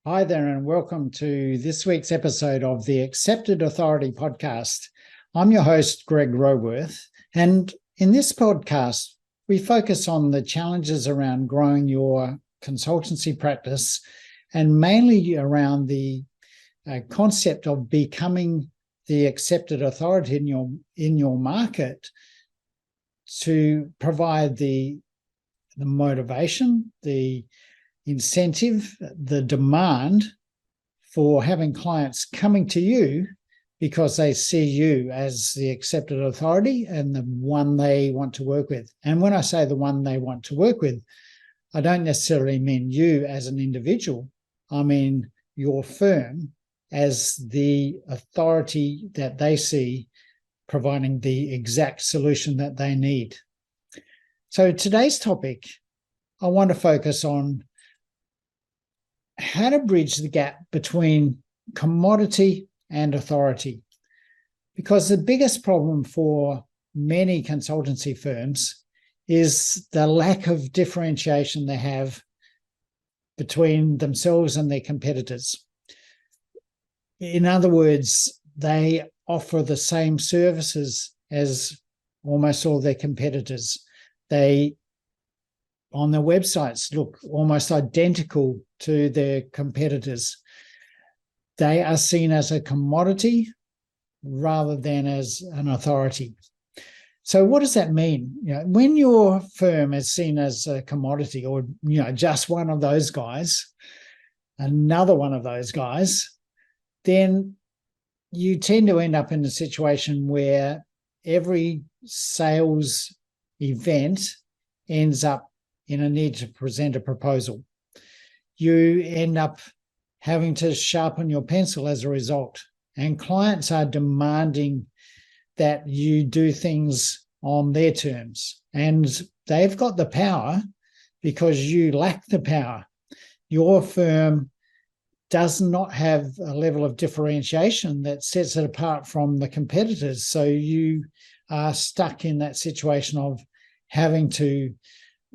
Hi there, and welcome to this week's episode of the Accepted Authority podcast. I'm your host, Greg Roworth, and in this podcast, we focus on the challenges around growing your consultancy practice and mainly around the concept of becoming the accepted authority in your market to provide the motivation, the incentive, the demand for having clients coming to you because they see you as the accepted authority and the one they want to work with. And when I say the one they want to work with, I don't necessarily mean you as an individual. I mean your firm as the authority that they see providing the exact solution that they need. So today's topic, I want to focus on how to bridge the gap between commodity and authority. Because the biggest problem for many consultancy firms is the lack of differentiation they have between themselves and their competitors. In other words, they offer the same services as almost all their competitors. They on their websites look almost identical to their competitors. They are seen as a commodity rather than as an authority. So what does that mean? When your firm is seen as a commodity or just one of those guys, another one of those guys, then you tend to end up in a situation where every sales event ends up in a need to present a proposal. You end up having to sharpen your pencil as a result. And clients are demanding that you do things on their terms. And they've got the power because you lack the power. Your firm does not have a level of differentiation that sets it apart from the competitors. So you are stuck in that situation of having to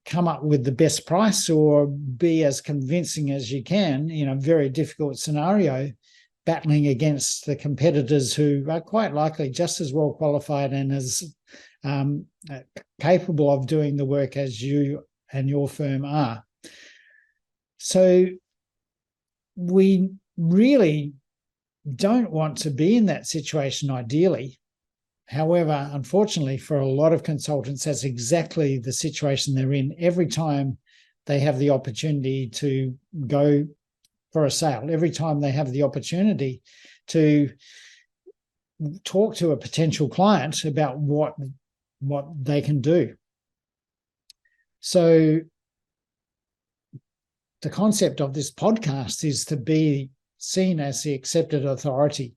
come up with the best price or be as convincing as you can in a very difficult scenario, battling against the competitors who are quite likely just as well qualified and as capable of doing the work as you and your firm are. So we really don't want to be in that situation ideally. However, unfortunately, for a lot of consultants, that's exactly the situation they're in every time they have the opportunity to go for a sale, every time they have the opportunity to talk to a potential client about what they can do. So the concept of this podcast is to be seen as the accepted authority.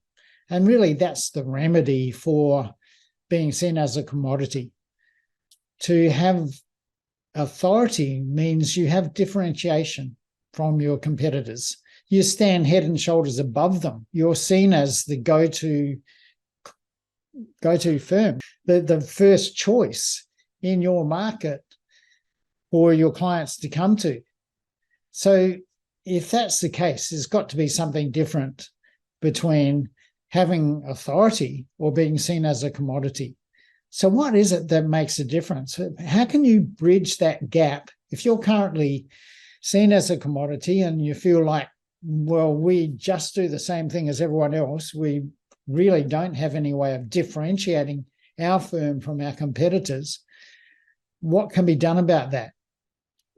And really, that's the remedy for being seen as a commodity. To have authority means you have differentiation from your competitors. You stand head and shoulders above them. You're seen as the go-to firm, the first choice in your market for your clients to come to. So if that's the case, there's got to be something different between having authority or being seen as a commodity. So what is it that makes a difference? How can you bridge that gap if you're currently seen as a commodity and you feel like, well, we just do the same thing as everyone else. We really don't have any way of differentiating our firm from our competitors. What can be done about that?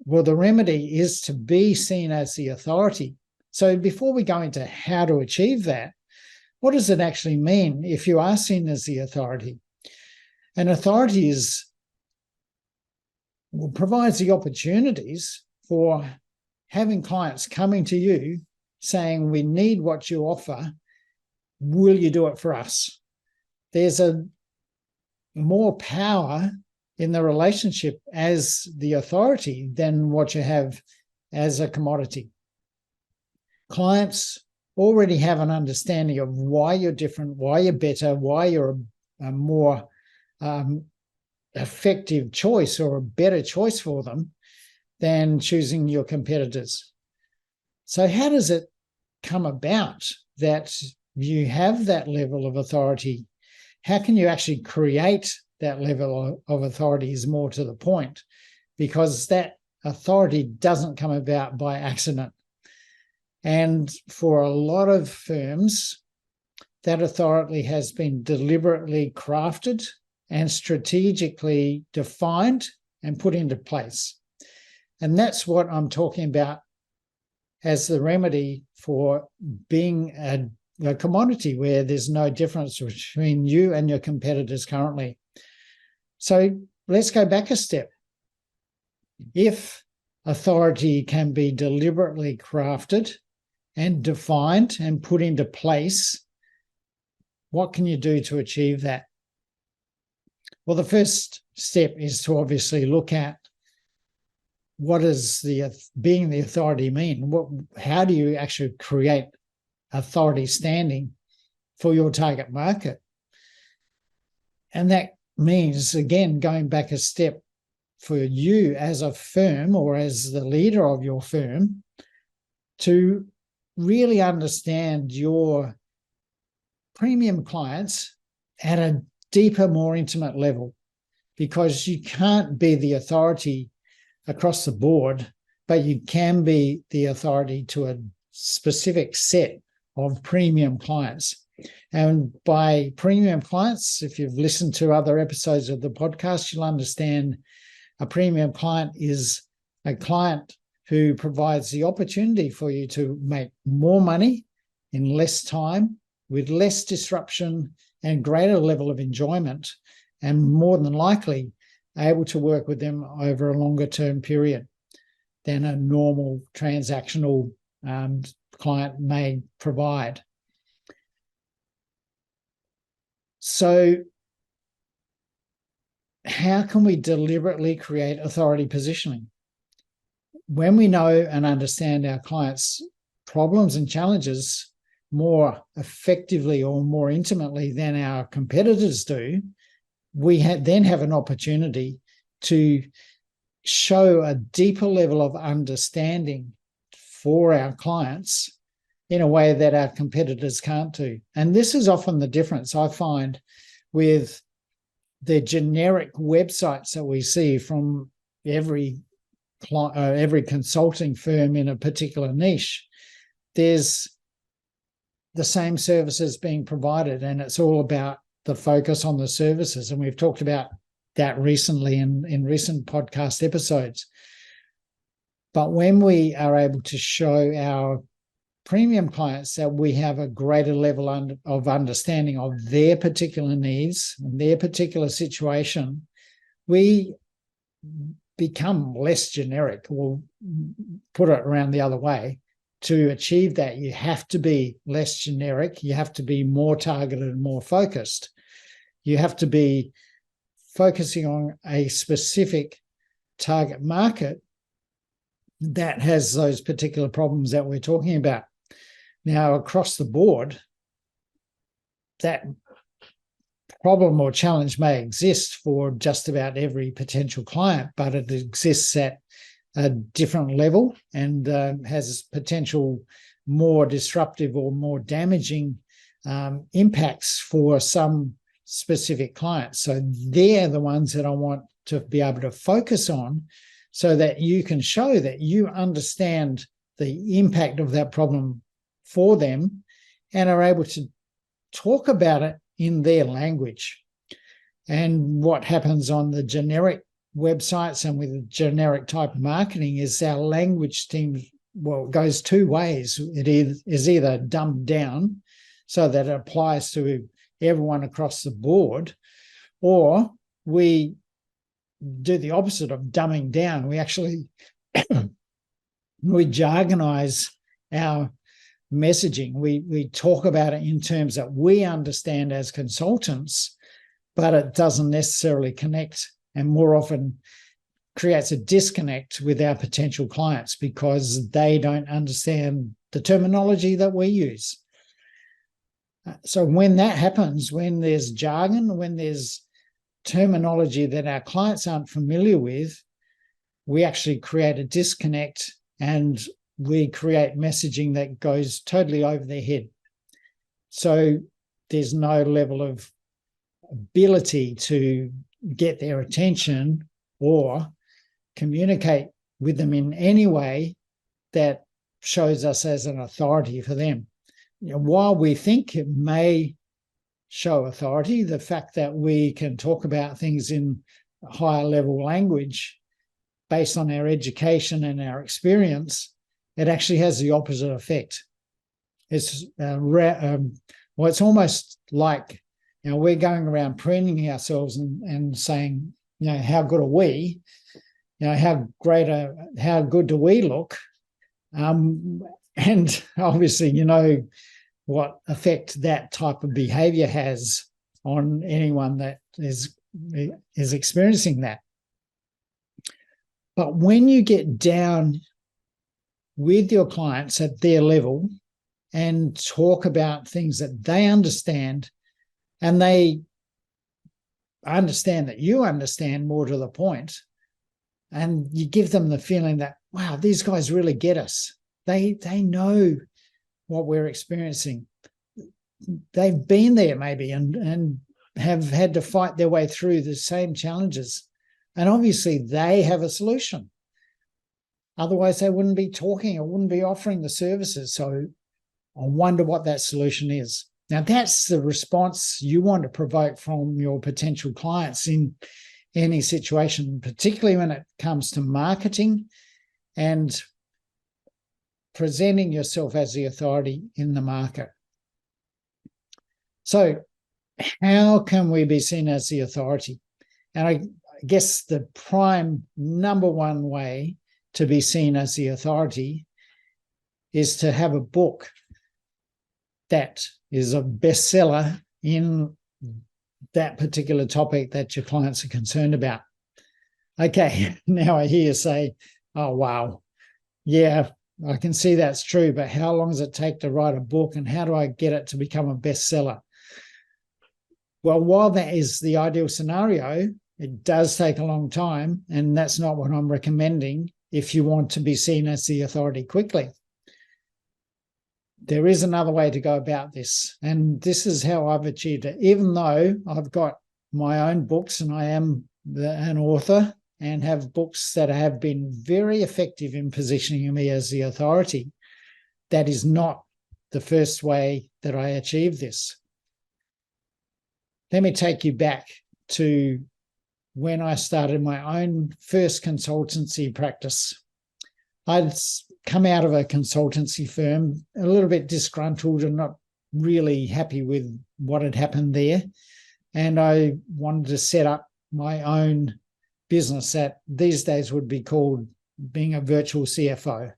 Well, the remedy is to be seen as the authority. So before we go into how to achieve that, what does it actually mean if you are seen as the authority? An authority provides the opportunities for having clients coming to you saying, we need what you offer. Will you do it for us? There's a more power in the relationship as the authority than what you have as a commodity. Clients already have an understanding of why you're different, why you're better, why you're a more effective choice or a better choice for them than choosing your competitors. So how does it come about that you have that level of authority? How can you actually create that level of authority is more to the point, because that authority doesn't come about by accident. And for a lot of firms, that authority has been deliberately crafted and strategically defined and put into place. And that's what I'm talking about as the remedy for being a commodity where there's no difference between you and your competitors currently. So let's go back a step. If authority can be deliberately crafted and defined and put into place, what can you do to achieve that? Well, the first step is to obviously look at what does being the authority mean? How do you actually create authority standing for your target market? And that means, again, going back a step, for you as a firm or as the leader of your firm to really understand your premium clients at a deeper, more intimate level, because you can't be the authority across the board, but you can be the authority to a specific set of premium clients. And by premium clients, if you've listened to other episodes of the podcast, you'll understand a premium client is a client who provides the opportunity for you to make more money in less time, with less disruption and greater level of enjoyment, and more than likely able to work with them over a longer term period than a normal transactional client may provide. So how can we deliberately create authority positioning? When we know and understand our clients' problems and challenges more effectively or more intimately than our competitors do, we then have an opportunity to show a deeper level of understanding for our clients in a way that our competitors can't do. And this is often the difference I find with the generic websites that we see from every consulting firm in a particular niche. There's the same services being provided, and it's all about the focus on the services. And we've talked about that recently in recent podcast episodes. But when we are able to show our premium clients that we have a greater level of understanding of their particular needs and their particular situation, we become less generic. We'll put it around the other way. To achieve that, you have to be less generic. You have to be more targeted and more focused. You have to be focusing on a specific target market that has those particular problems that we're talking about. Now, across the board, that problem or challenge may exist for just about every potential client, but it exists at a different level and has potential more disruptive or more damaging impacts for some specific clients. So they're the ones that I want to be able to focus on, so that you can show that you understand the impact of that problem for them and are able to talk about it in their language. And what happens on the generic websites and with generic type marketing is our language team, well, it goes two ways. It is either dumbed down so that it applies to everyone across the board, or we do the opposite of dumbing down. We actually we jargonize our messaging. We talk about it in terms that we understand as consultants, but it doesn't necessarily connect, and more often creates a disconnect with our potential clients because they don't understand the terminology that we use. So when that happens, when there's jargon, when there's terminology that our clients aren't familiar with, we actually create a disconnect, and we create messaging that goes totally over their head. So there's no level of ability to get their attention or communicate with them in any way that shows us as an authority for them. While we think it may show authority, the fact that we can talk about things in higher level language based on our education and our experience, it actually has the opposite effect. It's it's almost like we're going around preening ourselves and saying, how good are we? How good do we look? And obviously, what effect that type of behavior has on anyone that is experiencing that. But when you get down with your clients at their level and talk about things that they understand, and they understand that you understand more to the point, and you give them the feeling that, wow, these guys really get us. They know what we're experiencing. They've been there maybe and have had to fight their way through the same challenges. And obviously they have a solution. Otherwise they wouldn't be talking or wouldn't be offering the services. So I wonder what that solution is. Now that's the response you want to provoke from your potential clients in any situation, particularly when it comes to marketing and presenting yourself as the authority in the market. So how can we be seen as the authority? And I guess the prime number one way to be seen as the authority is to have a book that is a bestseller in that particular topic that your clients are concerned about. Okay, now I hear you say, oh, wow, yeah, I can see that's true, but how long does it take to write a book and how do I get it to become a bestseller? Well, while that is the ideal scenario, it does take a long time, and that's not what I'm recommending if you want to be seen as the authority quickly. There is another way to go about this, and this is how I've achieved it. Even though I've got my own books and I am an author and have books that have been very effective in positioning me as the authority, that is not the first way that I achieved this. Let me take you back to when I started my own first consultancy practice. I'd come out of a consultancy firm a little bit disgruntled and not really happy with what had happened there. And I wanted to set up my own business that these days would be called being a virtual CFO.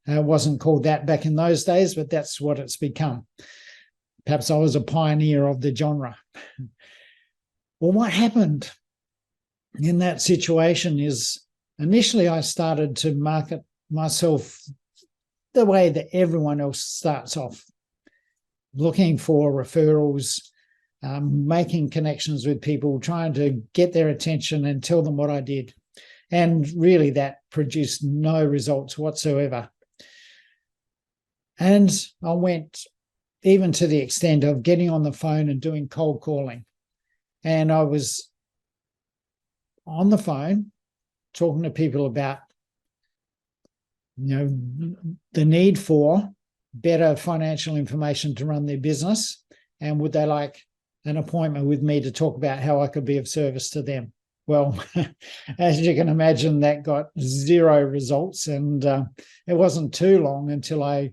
It wasn't called that back in those days, but that's what it's become. Perhaps I was a pioneer of the genre. Well, what happened in that situation is initially I started to market myself the way that everyone else starts off, looking for referrals, making connections with people, trying to get their attention and tell them what I did. And really that produced no results whatsoever. And I went even to the extent of getting on the phone and doing cold calling. And I was on the phone talking to people about the need for better financial information to run their business, and would they like an appointment with me to talk about how I could be of service to them. Well, as you can imagine, that got zero results, and it wasn't too long until I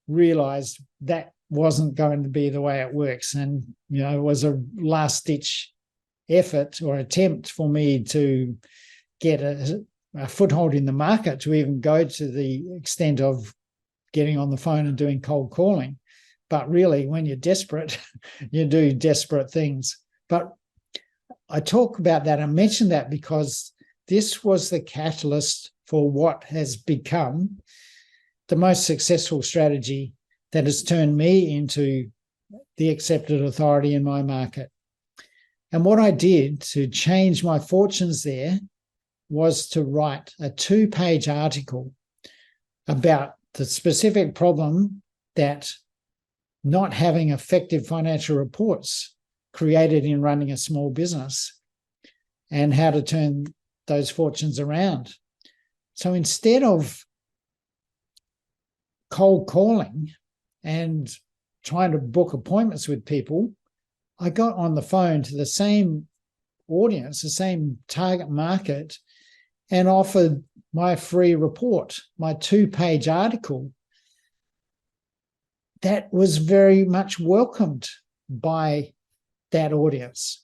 realized that wasn't going to be the way it works. And it was a last-ditch effort or attempt for me to get a foothold in the market to even go to the extent of getting on the phone and doing cold calling. But really, when you're desperate, you do desperate things. But I talk about that and mention that because this was the catalyst for what has become the most successful strategy that has turned me into the accepted authority in my market. And what I did to change my fortunes there was to write a 2-page article about the specific problem that not having effective financial reports created in running a small business, and how to turn those fortunes around. So instead of cold calling and trying to book appointments with people, I got on the phone to the same audience, the same target market, and offered my free report, my 2-page article. That was very much welcomed by that audience.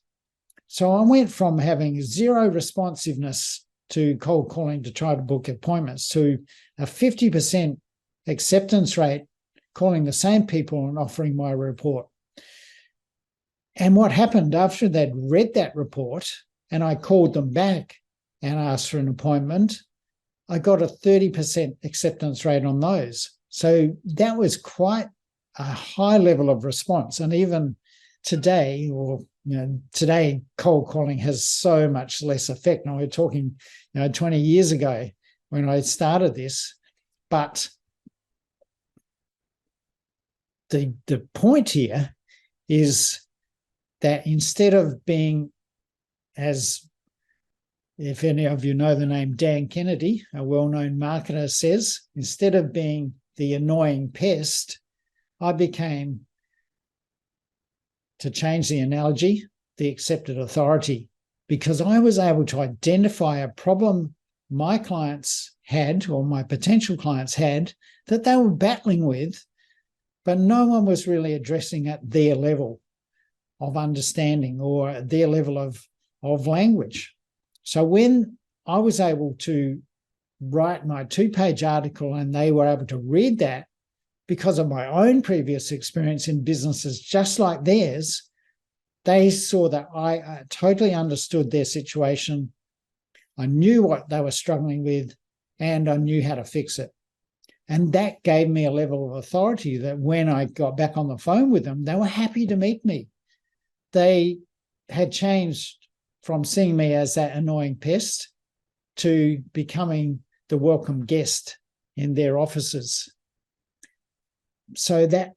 So I went from having zero responsiveness to cold calling to try to book appointments to a 50% acceptance rate, calling the same people and offering my report. And what happened after they'd read that report and I called them back and asked for an appointment, I got a 30% acceptance rate on those. So that was quite a high level of response. And even today, today cold calling has so much less effect. Now we're talking, 20 years ago when I started this, but the point here is that instead of being, as if any of you know the name Dan Kennedy, a well-known marketer, says, instead of being the annoying pest, I became, to change the analogy, the accepted authority, because I was able to identify a problem my clients had, or my potential clients had, that they were battling with, but no one was really addressing at their level of understanding or their level of language. So when I was able to write my 2-page article and they were able to read that, because of my own previous experience in businesses just like theirs, they saw that I totally understood their situation. I knew what they were struggling with, and I knew how to fix it. And that gave me a level of authority that when I got back on the phone with them, they were happy to meet me. They had changed from seeing me as that annoying pest to becoming the welcome guest in their offices. So that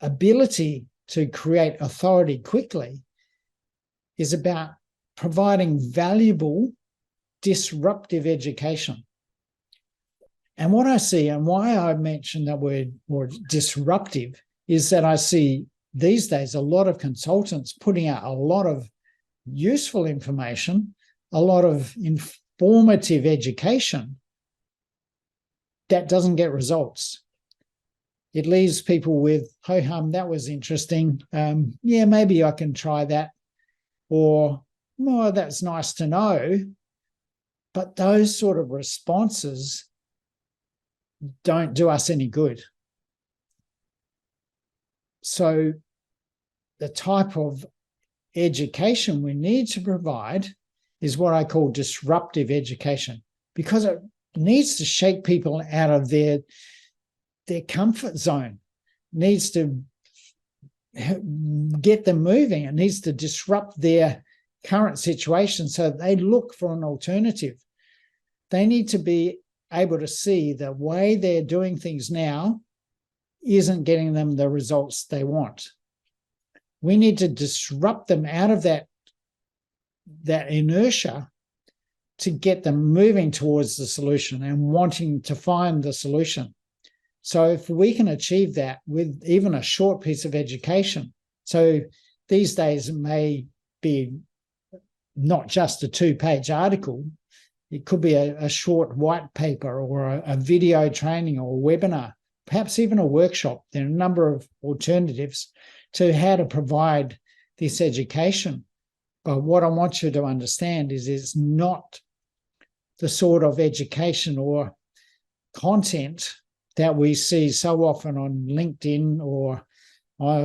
ability to create authority quickly is about providing valuable, disruptive education. And what I see, and why I mention that word disruptive, is that I see these days a lot of consultants putting out a lot of useful information, a lot of informative education that doesn't get results. It leaves people with, ho-hum, that was interesting. Yeah, maybe I can try that. Or, oh, that's nice to know. But those sort of responses don't do us any good. So the type of education we need to provide is what I call disruptive education, because it needs to shake people out of their comfort zone, needs to get them moving. It needs to disrupt their current situation so they look for an alternative. They need to be able to see the way they're doing things now isn't getting them the results they want. We need to disrupt them out of that inertia to get them moving towards the solution and wanting to find the solution. So if we can achieve that with even a short piece of education, so these days it may be not just a 2-page article, it could be a short white paper or a video training or a webinar, perhaps even a workshop. There are a number of alternatives to how to provide this education. But what I want you to understand is it's not the sort of education or content that we see so often on LinkedIn or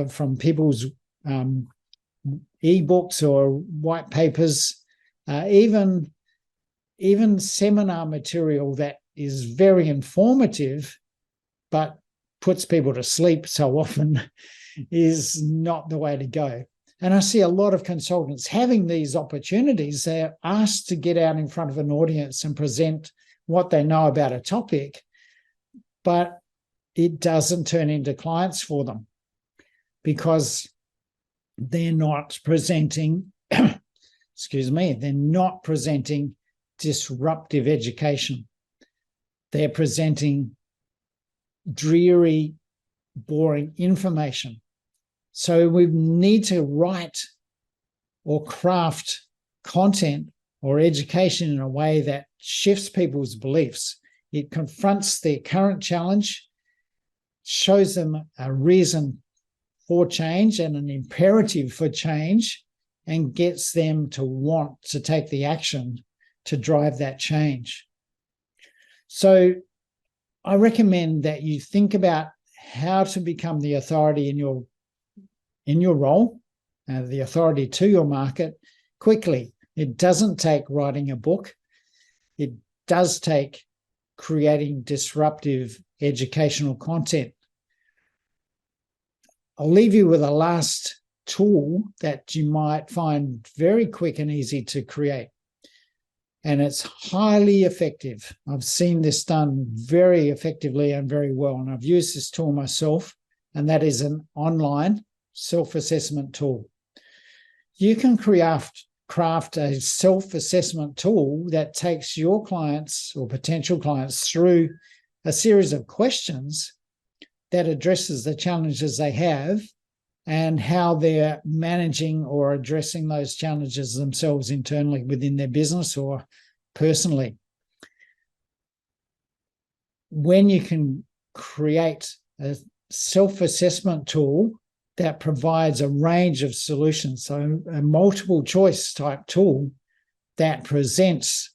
from people's ebooks or white papers, even seminar material that is very informative but puts people to sleep so often is not the way to go. And I see a lot of consultants having these opportunities. They're asked to get out in front of an audience and present what they know about a topic, but it doesn't turn into clients for them because they're not presenting, they're not presenting disruptive education. They're presenting dreary, boring information. So we need to write or craft content or education in a way that shifts people's beliefs. It confronts their current challenge, shows them a reason for change and an imperative for change, and gets them to want to take the action to drive that change. So I recommend that you think about how to become the authority in your role, the authority to your market quickly. It doesn't take writing a book. It does take creating disruptive educational content. I'll leave you with a last tool that you might find very quick and easy to create. And it's highly effective. I've seen this done very effectively and very well. And I've used this tool myself, and that is an online self-assessment tool. You can craft a self-assessment tool that takes your clients or potential clients through a series of questions that addresses the challenges they have and how they're managing or addressing those challenges themselves internally within their business or personally. When you can create a self-assessment tool that provides a range of solutions, so a multiple choice type tool that presents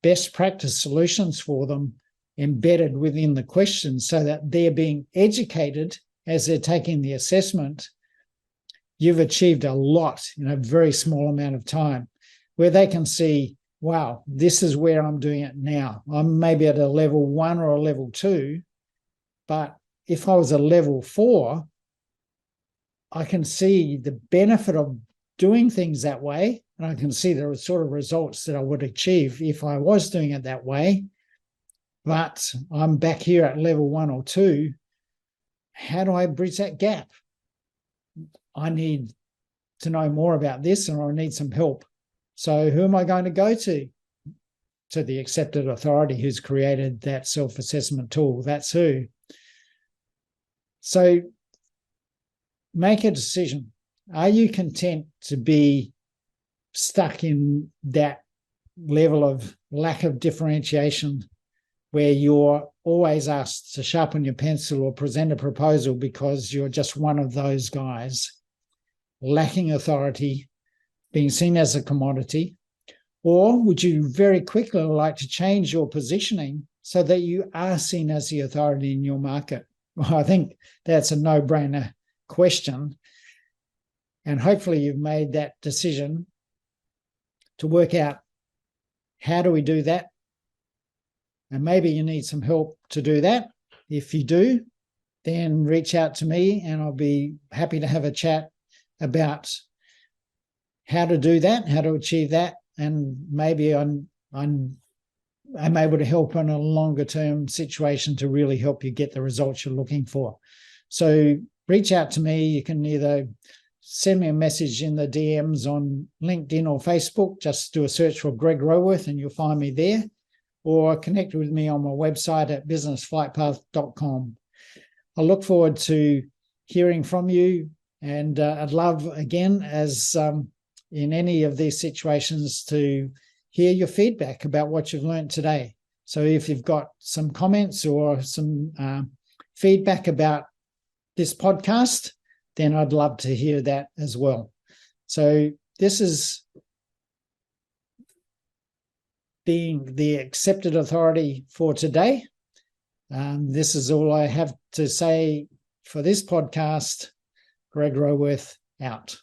best practice solutions for them embedded within the questions so that they're being educated as they're taking the assessment, you've achieved a lot in a very small amount of time, where they can see, wow, this is where I'm doing it now. I'm maybe at a level 1 or a level 2, but if I was a level 4, I can see the benefit of doing things that way, and I can see the sort of results that I would achieve if I was doing it that way. But I'm back here at level 1 or 2. How do I bridge that gap? I need to know more about this, and I need some help. So who am I going to go to? To the accepted authority who's created that self-assessment tool. That's who. So make a decision. Are you content to be stuck in that level of lack of differentiation where you're always asked to sharpen your pencil or present a proposal because you're just one of those guys, lacking authority, being seen as a commodity? Or would you very quickly like to change your positioning so that you are seen as the authority in your market? Well, I think that's a no-brainer question. And hopefully you've made that decision to work out, how do we do that? And maybe you need some help to do that. If you do, then reach out to me and I'll be happy to have a chat about how to do that, how to achieve that. And maybe I'm able to help in a longer term situation to really help you get the results you're looking for. So reach out to me. You can either send me a message in the DMs on LinkedIn or Facebook. Just do a search for Greg Roworth and you'll find me there. Or connect with me on my website at businessflightpath.com. I look forward to hearing from you, and I'd love, again, as in any of these situations, to hear your feedback about what you've learned today. So if you've got some comments or some feedback about this podcast, then I'd love to hear that as well. So this is being the accepted authority for today. This is all I have to say for this podcast. Greg Roworth, out.